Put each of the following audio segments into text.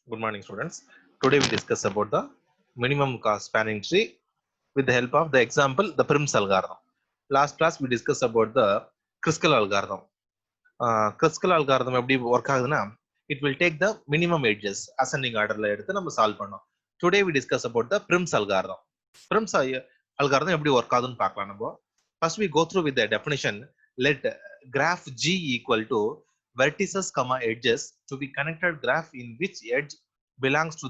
Good morning, students. Today we discuss about the minimum cost spanning tree with the help of the example, the Prim's algorithm. Last class we discussed about the Kruskal algorithm. Kruskal algorithm எப்படி work ஆகுதுன்னா, it will take the minimum edges ascending orderல எடுத்து நம்ம solve பண்ணோம். Today we discuss about the Prim's algorithm. Prim's algorithm எப்படி work ஆகுதுன்னு பார்க்கலாம் நம்ம. First we go through with the definition. Let graph G equal to vertices comma edges to be connected graph in which edge belongs to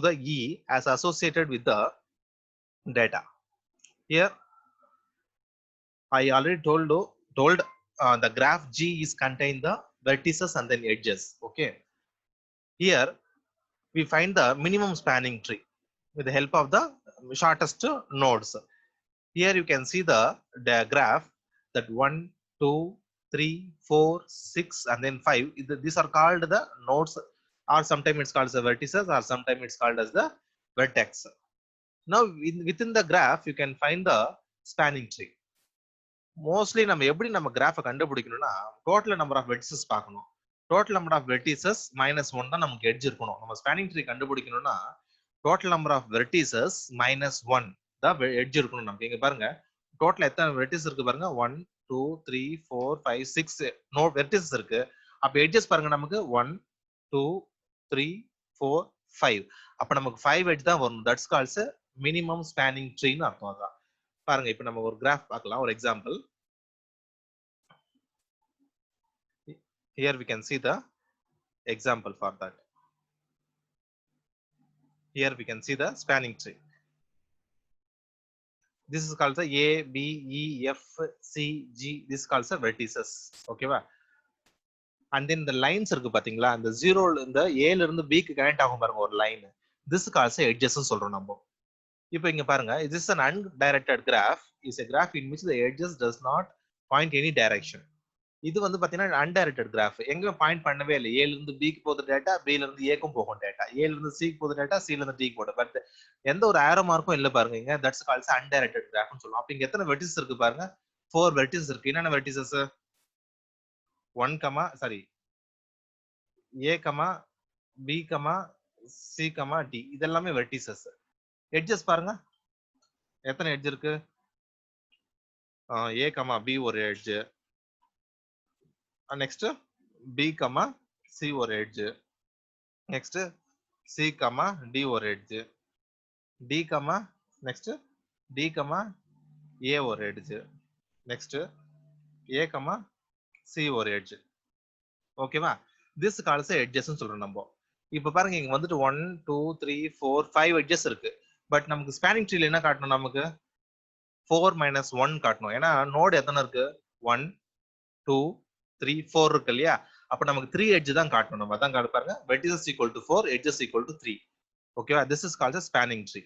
the E as associated with the data. Here I already told the graph G is contain the vertices and then edges. Okay. Here we find the minimum spanning tree with the help of the shortest nodes. Here you can see the graph that 1, 2, 3, 4, 6 and then 5. These are called the nodes, or sometimes it's called as the vertices, or sometimes it's called as the vertex. Now within the graph you can find the spanning tree. Mostly நம்ம எப்படி நம்ம கிராஃபை கண்டுபிடிக்கணும்னா, total number of vertices பார்க்கணும். Total number of vertices -1 தான் நமக்கு edge இருக்கணும். நம்ம ஸ்பானிங் ட்ரீ கண்டுபிடிக்கணும்னா டோட்டல் நம்பர் ஆஃப் வெர்டிசஸ் -1 தான் எட்ஜ் இருக்கணும் நமக்கு. இங்க பாருங்க, டோட்டல் எத்தனை வெர்டிசஸ் இருக்கு பாருங்க, 1 2 3 4 5 6 நோ வெர்டிசஸ் இருக்கு. அப்ப எட்ஜஸ் பாருங்க, நமக்கு 1 2 3 4 5. அப்ப நமக்கு 5 எட்ஜ் தான் வரும். தட்ஸ் கால்ஸ் மினிமம் ஸ்பானிங் ட்ரீன்னு அர்த்தம். அதான் பாருங்க. இப்ப நம்ம ஒரு கிராஃப் பார்க்கலாம், ஒரு example. Here we can see the example for that. Here we can see the spanning tree. This is called the A, B, E, F, C, G. This is called the vertices. Okay va? And then the lines இருக்கு பாத்தீங்களா, அந்த 0 இந்த A ல இருந்து B க்கு connect ஆகும் பாருங்க ஒரு line. This is called the edges ன்னு சொல்றோம் நம்ம. இப்போ இங்க பாருங்க, this is an undirected graph. Is a graph in which the edges does not point any direction. இது வந்து பாத்தீங்கன்னா அன்டைரக்டட் கிராஃப். எங்கேயும் பாயிண்ட் பண்ணவே இல்லை. ஏல இருந்து பிக்கு போகுது டேட்டா, பில இருந்து ஏக்கும் போகும் டேட்டா, ஏல இருந்து சிக்கு போகுது டேட்டா, சில இருந்து டிக்கு போகுது. பட் எந்த ஒரு ஆரோ மார்க்கும் இல்ல பாருங்க. இங்க தட்ஸ் கால்ஸ் அன்டைரக்டட் கிராஃப்னு சொல்லுவோம். அப்ப இங்க எத்தனை வெர்டிசஸ் இருக்கு பாருங்க, 4 வெர்டிசஸ் இருக்கு. என்னென்ன vertices? 1 comma sorry A comma B comma C comma D, இதெல்லாமே வெர்டிசஸ். எட்ஜஸ் பாருங்க, எத்தனை எட்ஜ் இருக்கு? ஏ கமா பி ஒரு edge, next B comma C ஒரு edge, next C comma D ஒரு edge, D comma next D comma A ஒரு edge, next A comma C ஒரு edge. ஓகேவா? this calls edges ன்னு சொல்றோம் நம்ம. இப்ப பாருங்க, இங்க வந்துட்டு 1 2 3 4 5 edges இருக்கு. பட் நமக்கு ஸ்பானிங் ட்ரீல என்ன காட்டணும்? நமக்கு 4 - 1 காட்டணும். ஏன்னா நோட் எத்தனை இருக்கு? 1 2 3 4 இருக்கு இல்லையா? அப்ப நமக்கு 3 எட்ஜ் தான் காட்டணும். நம்ம அதான் காட்ட பாருங்க, vertices equal to 4, edges equal to 3. ஓகேவா? this is called a spanning tree.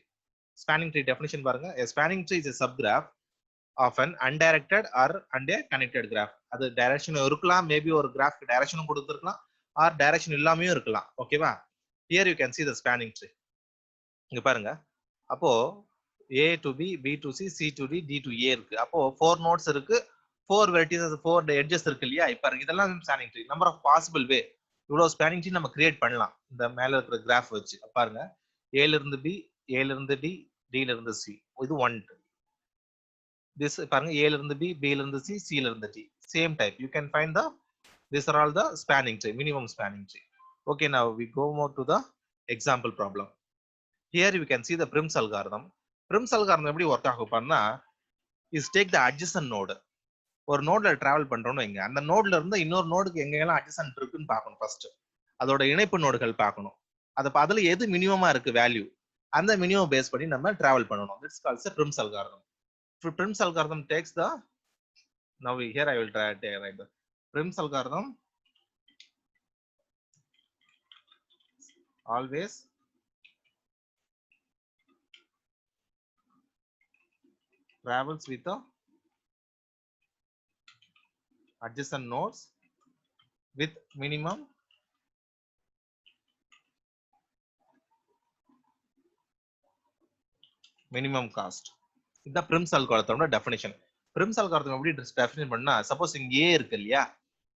Spanning tree definition பாருங்க, a spanning tree is a subgraph of an undirected or connected graph. அது டைரக்ஷன் இருக்கலாம், மேபி ஒரு கிராஃப்க்கு டைரக்ஷனும் கொடுத்திருக்கலாம், ஆர் டைரக்ஷன் இல்லாமையும் இருக்கலாம். ஓகேவா? here you can see the spanning tree. இங்க பாருங்க, அப்போ A to B, B to C, C to D, D to A இருக்கு. அப்போ 4 nodes இருக்கு, 4 vertices, 4 edges இருக்கு இல்லையா? இப்ப இதெல்லாம் spanning tree. Number of possible way, இவ்வளவு ஸ்பானிங் ட்ரீ நம்ம கிரியேட் பண்ணலாம் இந்த மேல இருக்கிற கிராஃப் வச்சு. பாருங்க, A ல இருந்து B, A ல இருந்து D, D ல இருந்து C. இது 1. this பாருங்க, A ல இருந்து B, B ல இருந்து C, C ல இருந்து D. Same type you can find the these are all the spanning tree, minimum spanning tree. Okay, now we go more to the example problem. Here you can see the Prim's algorithm. Prim's algorithm எப்படி work ஆகும் பாருன்னா, is take the adjacent node. ஒரு நோட்ல travel பண்றோம்னு வைங்க, அந்த நோட்ல இருந்து இன்னொரு நோடுக்கு எங்கெல்லாம் அட்ஜசன்ட் இருக்குன்னு பார்க்கணும். ஃபர்ஸ்ட் அதோட இணைப்பு நோடுகள் பார்க்கணும். அதுல எது மினிமமா இருக்கு வேல்யூ, அந்த மினிமம் பேஸ் பண்ணி நம்ம டிராவல் பண்ணணும். This is called the Prim's algorithm. Prim's algorithm takes the, now here I will try to write the Prim's algorithm always travels with the adjacent nodes with minimum cost. இந்த Prim's algorithm definition. Prim's algorithm எப்படி definition பண்ணா, suppose இங்க A இருக்கு இல்லையா,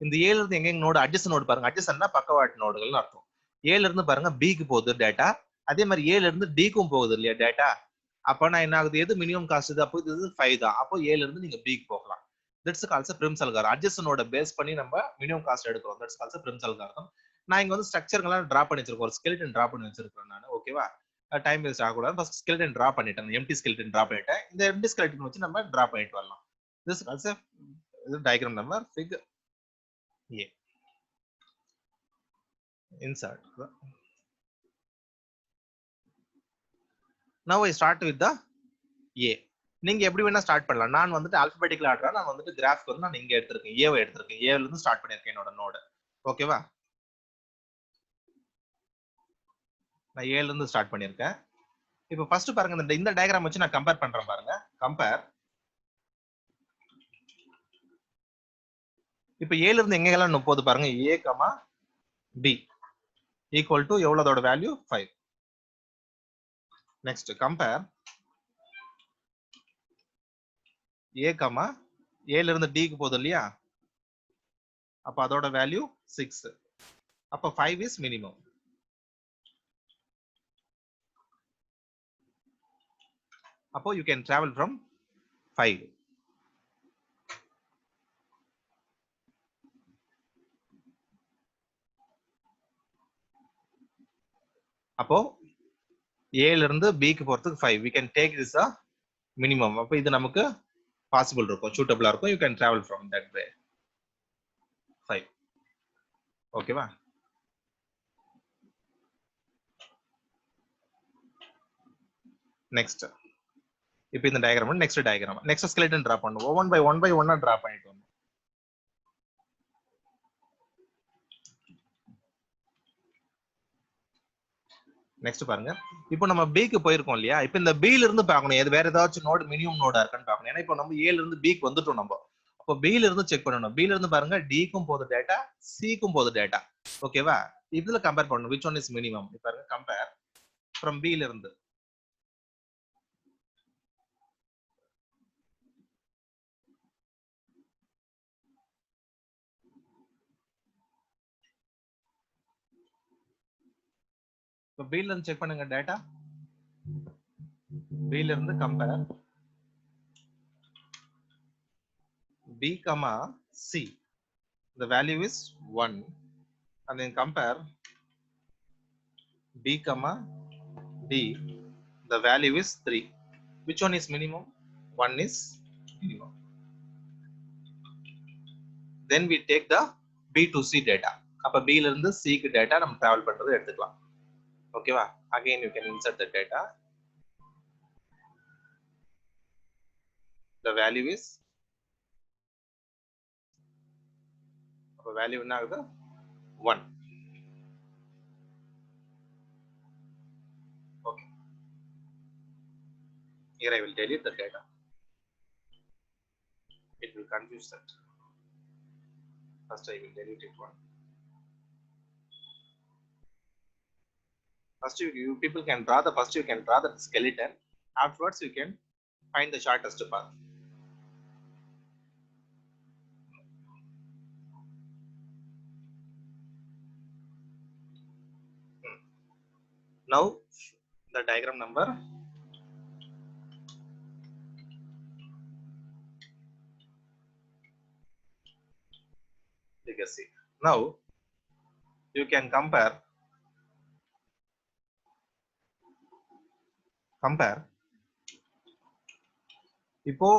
இந்த A ல இருந்து எங்க நோடு அட்ஜசன்ட் நோடு பாருங்க. அட்ஜசன்ட்னா பக்கவாட்டு நோடுகள்னு அர்த்தம். ஏல இருந்து பாருங்க பிக்கு போகுது டேட்டா, அதே மாதிரி ஏல இருந்து டிக்கும் போகுது இல்லையா டேட்டா. அப்ப நான் என்ன ஆகுது, எது மினிமம் காஸ்ட் இது, அப்போ இது 5 தான். அப்போ ஏல இருந்து நீங்க பிக்கு போகலாம். That's calls Prim's algorithm. அட்ஜசனோட பேஸ் பண்ணி நம்ம மினிமம் காஸ்ட் எடுக்கிறோம். That's calls Prim's algorithm. நான் இங்க வந்து ஸ்ட்ரக்சர்லாம் டிரா பண்ணி வச்சிருக்கேன், ஒரு ஸ்கெலிட்டன் டிரா பண்ணி வச்சிருக்கேன் நான். ஓகேவா, டைம் வேஸ்ட் ஆகக்கூடாது. ஃபர்ஸ்ட் ஸ்கெலிட்டன் டிரா பண்ணிட்டேன், எம்டி ஸ்கெலிட்டன் டிரா பண்ணிட்டேன். இந்த எம்டி ஸ்கெலிட்டன் வச்சு நம்ம டிரா பண்ணிட்டு வரலாம். திஸ் கால்ஸ் இது diagram number fig A. Insert. Now I start with the A. நீங்க எப்படி வேணா ஸ்டார்ட் பண்ணலாம். நான் வந்துட்டு ஆல்பபெட்டிக்கல் ஆர்டரா நான் வந்துட்டு கிராஃப்க்கு வந்து நான் இங்க எடுத்திருக்கேன், ஏவை எடுத்திருக்கேன். ஏல இருந்து ஸ்டார்ட் பண்ணிருக்கேன் என்னோட நோடு. ஓகேவா, நான் ஏல இருந்து ஸ்டார்ட் பண்ணிருக்கேன். இப்போ ஃபர்ஸ்ட் பாருங்க, இந்த டயகிராம் வச்சு நான் கம்பேர் பண்றேன் பாருங்க. கம்பேர். இப்போ ஏல இருந்து எங்கெல்லாம் போகுது பாருங்க. ஏ கமா பி ஈக்குவல் டு எவ்வளவு, அதோட வேல்யூ 5. நெக்ஸ்ட் கம்பேர் ஏ கமா ஏல இருந்து டிக்கு போகுது இல்லையா, அப்ப அதோட வேல்யூ 6. அப்ப 5 இஸ் மினிமம். அப்போ you can travel from 5. அப்போ ஏல இருந்து பிக்கு போறதுக்கு 5. we can take this a minimum. அப்போ இது நமக்கு பாசிபிள் இருக்கும், சூட்டபிளா இருக்கும். you can travel from that way 5. ஓகேவா, நெக்ஸ்ட். இப்போ இந்த diagram next diagram, next skeleton draw பண்ணுவோம். ஒன் பை ஒன்னா டிரா பண்ணிட்டு வந்தோம். நெக்ஸ்ட் பாருங்க, இப்போ நம்ம பிக்கு போயிருக்கோம் இல்லையா. இப்போ இந்த பில இருந்து பார்க்கணும் எது வேற ஏதாச்சும் நோடு மினிமம் நோடா இருக்கான்னு பார்க்கணும். ஏன்னா இப்போ நம்ம ஏல இருந்து பிக்கு வந்துட்டோம் நம்ம. அப்போ பில இருந்து செக் பண்ணணும். பில இருந்து பாருங்க, டிக்கும் போகுது டேட்டா, சிக்கும் போகுது டேட்டா. ஓகேவா, இதுல கம்பேர் பண்ணணும் which one is minimum. பாருங்க, கம்பேர் ஃப்ரம் பில இருந்து. இப்போ பில இருந்து செக் பண்ணுங்க டேட்டா. பில இருந்து compare b comma c, the value is 1, and then compare b comma d, the value is 3. which one is minimum? 1 is minimum. then we take the b to c data. அப்ப b ல இருந்து c க்கு data நம்ம travel பண்றது எடுத்துக்கலாம். ஓகேவா, again you can insert the data. the value is, அப்ப value என்ன ஆகுது, 1. okay, here I will delete the data, it will confuse that. first I will delete it one. First you people can draw the, first you can draw the skeleton, afterwards you can find the shortest path. Now the diagram number you can see. Now you can compare இப்போ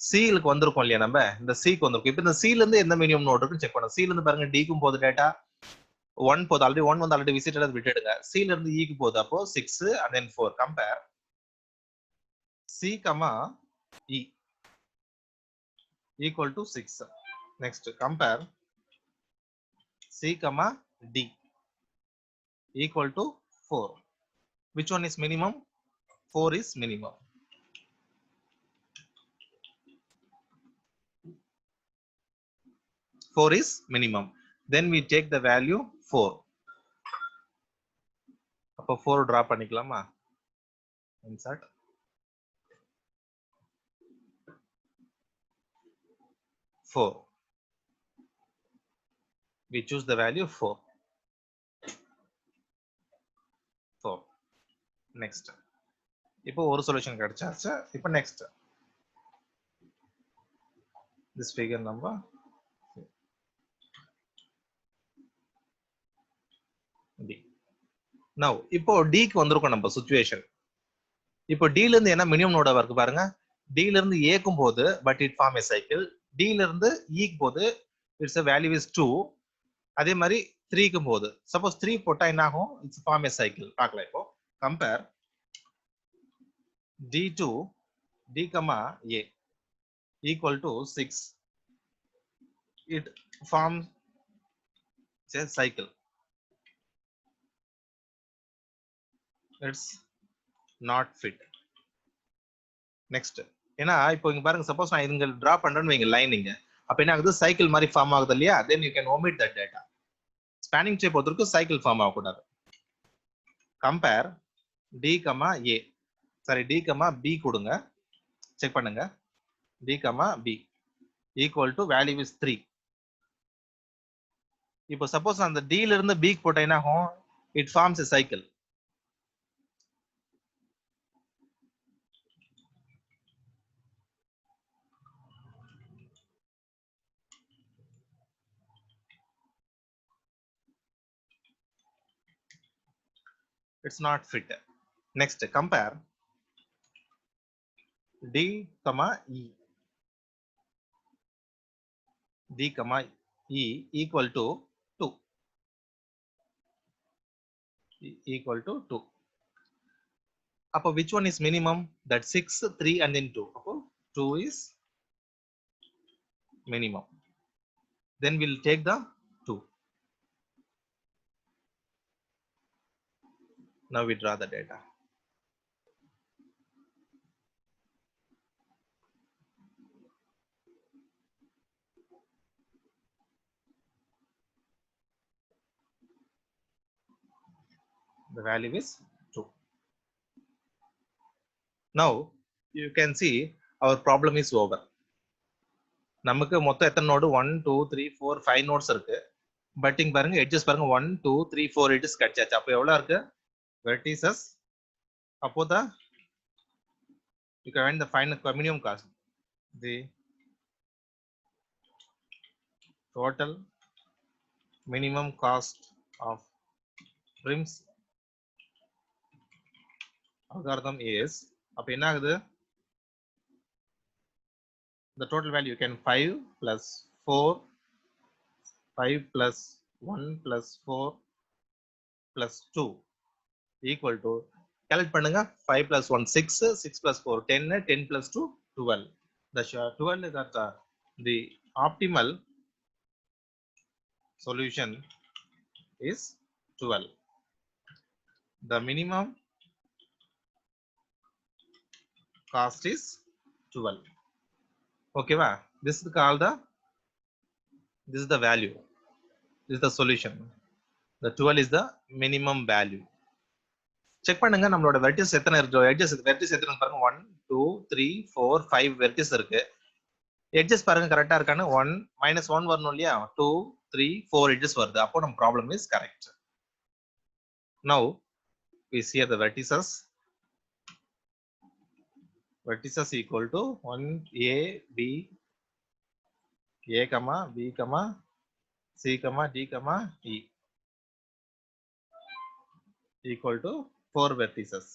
சீலுக்கு வந்திருக்கோம் இல்லையா, நம்ம இந்த சீக்கு வந்திருக்கோம். இப்போ இந்த சீல இருந்து எந்த மினிமம் நோட் இருக்குன்னு செக் பண்ணணும். சீல இருந்து பாருங்க, டிக்கும் போகுது டேட்டா 1 போகுது, ஆல்ரெடி 1 வந்து ஆல்ரெடி விசிட்டட், அது விட்டுடுங்க. சீல இருந்து ஈக்கு போகுது, அப்போ 6 and then 4. Compare C comma E equal to 6. Next compare C comma D equal to 4. which one is minimum? 4 is minimum. Four is minimum. Then we take the value 4. அப்போ 4 draw பண்ணிக்கலாமா, insert. we choose the value 4. next. இப்போ ஒரு solution கிடைச்சாச்சு. இப்போ next. This figure number D. Now, இப்போ D க்கு வந்திருக்கும் நம்ம சிச்சுவேஷன். இப்போ D ல இருந்து என்ன மினிமம் நோடா இருக்கு பாருங்க. D ல இருந்து A க்கும் போது but it form a cycle. D ல இருந்து E க்கு போது its a value is 2. அதே மாதிரி 3 க்கும் போது சப்போஸ் 3 போட்டா என்ன ஆகும்? It's form a cycle. பார்க்கலாம் இப்போ. Compare D2 D, A equal to 6. It forms a cycle. It's not fit. Next. ஏன்னா இப்போ இங்க பாருங்க சப்போஸ் நான் இங்க டிரா பண்றேன்னு வைங்க லைன் இங்க. அப்ப என்ன ஆகுது? சைக்கிள் மாதிரி ஃபார்ம் ஆகுது இல்லையா? then you can omit that data. Spanning tree பொறுத்தவரைக்கும் சைக்கிள் ஃபார்ம் ஆகக்கூடாது. Compare D, A. Sorry D, B கொடுங்க. செக் பண்ணுங்க. D, B equal to value is 3. இப்போ சப்போஸ் அந்த D ல இருந்து B க்கு போட்டா என்ன ஆகும்? It forms a cycle. It's not fit. Next, compare D, E. D, E equal to 2. Equal to 2. Appo which one is minimum? That 6, 3 and then 2. Appo 2 is minimum. Then we'll take the 2. Now we draw the data. The value is 2. Now you can see our problem is over. நமக்கு மொத்தம் எத்தனை node? 1 2 3 4 5 notes இருக்கு. But இங்க பாருங்க edges பாருங்க 1 2 3 4 edges கிடைச்சாச்சு. அப்போ எவ்வளவு இருக்கு? வெர்டிசஸ். அப்போ the you can find the final minimum cost. The total minimum cost of Prim's algorithm is, அப்ப என்ன ஆகுது? The total value you can 5 plus 4, 5 plus 1 plus 4 plus 2 equal to, calculate பண்ணுங்க. 5 plus 1 6, 6 plus 4 10, 10 plus 2 12. The 12 is that the optimal solution is 12. The minimum cost is 12. Okay, va? This is called this is the value. This is the solution. The 12 is the minimum value. Check பண்ணுங்க நம்மளோட vertices எத்தனை இருக்கு? Edges vertices எத்தனை பாருங்க. 1 2 3 4 5 vertices இருக்கு. Edges பாருங்க கரெக்ட்டா இருக்கானு? 1 -1 வரணும் இல்லையா? 2 3 4 எட்ஜஸ் வருது. அப்போ நம்ம problem is correct. Now we see the vertices. Vertices equal to 1 A, B, A, B, C, D, E equal to 4 vertices.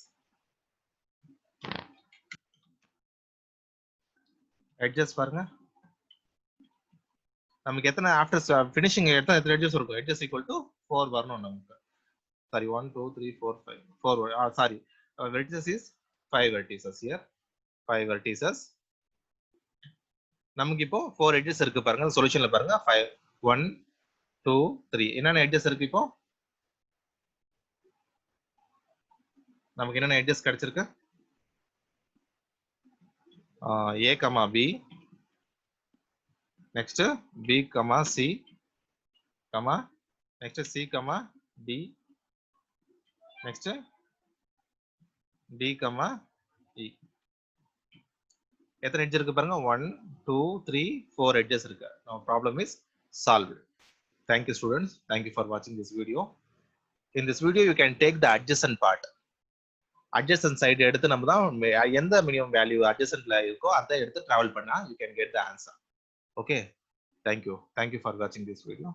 Edges பாருங்க. நமக்கு எத்தனை after finishing எத்தனை edges இருக்கும்? Edges equal to 4 வரணும் நமக்கு. Sorry 1 2 3 4 5 4 sorry vertices is 5 vertices here. 5 vertices. நமக்கு இப்போ 4 edges இருக்கு பாருங்க. சொல்யூஷன்ல பாருங்க 5 1 2 3. என்னென்ன edges இருக்கு இப்போ? நமக்கு என்னென்ன edges கிடைச்சிருக்கு? A, B. Next B, C, next C, D. Next D, E. எத்தனை edge இருக்கு பாருங்க? 1 2 3 4 edges இருக்கு. Now problem is solved. Thank you students. Thank you for watching this video. In this video you can take the adjacent part. adjacent side எடுத்து நம்ம தான் எந்த minimum value adjacentல இருக்கோ அதை எடுத்து travel பண்ணா you can get the answer. Okay, thank you for watching this video.